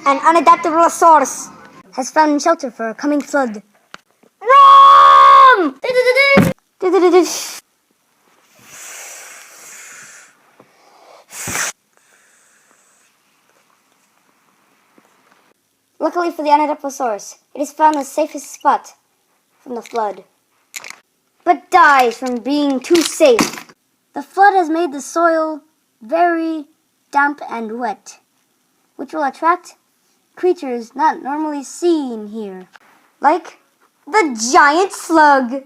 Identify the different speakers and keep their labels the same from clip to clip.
Speaker 1: An Unadaptablesaurus has found shelter for a coming flood. Run! Luckily for the Unadaptablesaurus, it has found the safest spot from the flood, but dies from being too safe. The flood has made the soil very damp and wet, which will attract creatures not normally seen here, like the giant slug.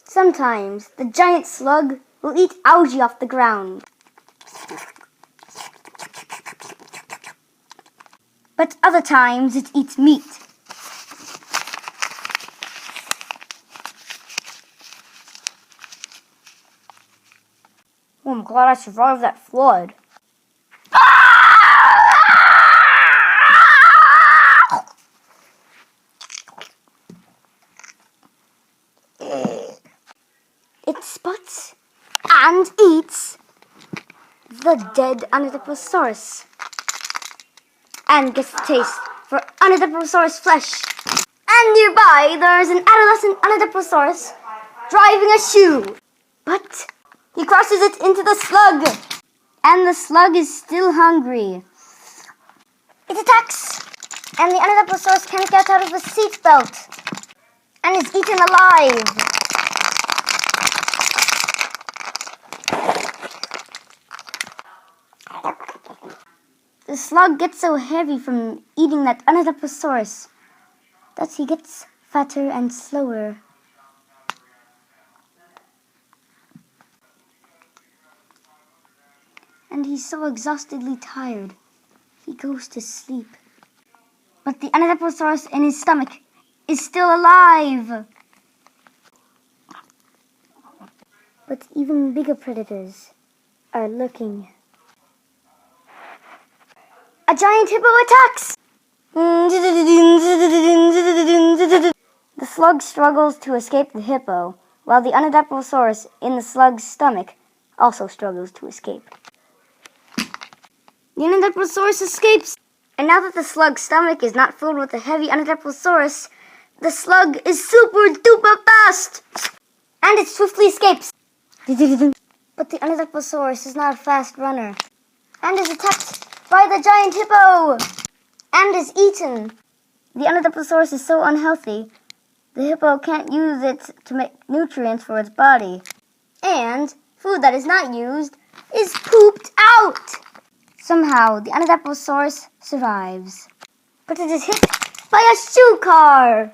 Speaker 1: Sometimes the giant slug will eat algae off the ground, but other times it eats meat. Oh, I'm glad I survived that flood. It spots and eats the dead Unadaptablesaurus and gets the taste for Unadaptablesaurus flesh. And nearby there is an adolescent Unadaptablesaurus driving a shoe, but he crosses it into the slug, and the slug is still hungry. It attacks, and the Unadaptablesaurus can't get out of the seatbelt and is eaten alive. The slug gets so heavy from eating that Unadaptablesaurus that he gets fatter and slower. And he's so exhaustedly tired, he goes to sleep. But the Unadaptablesaurus in his stomach is still alive. But even bigger predators are lurking. A giant hippo attacks! The slug struggles to escape the hippo, while the Unadaptablesaurus in the slug's stomach also struggles to escape. The Unadaptablesaurus escapes, and now that the slug's stomach is not filled with the heavy Unadaptablesaurus, the slug is super duper fast, and it swiftly escapes. But the Unadaptablesaurus is not a fast runner, and is attacked by the giant hippo, and is eaten. The Unadaptablesaurus is so unhealthy, the hippo can't use it to make nutrients for its body, and food that is not used is pooped out. Somehow, the Unadaptablesaurus survives, but it is hit by a shoe car.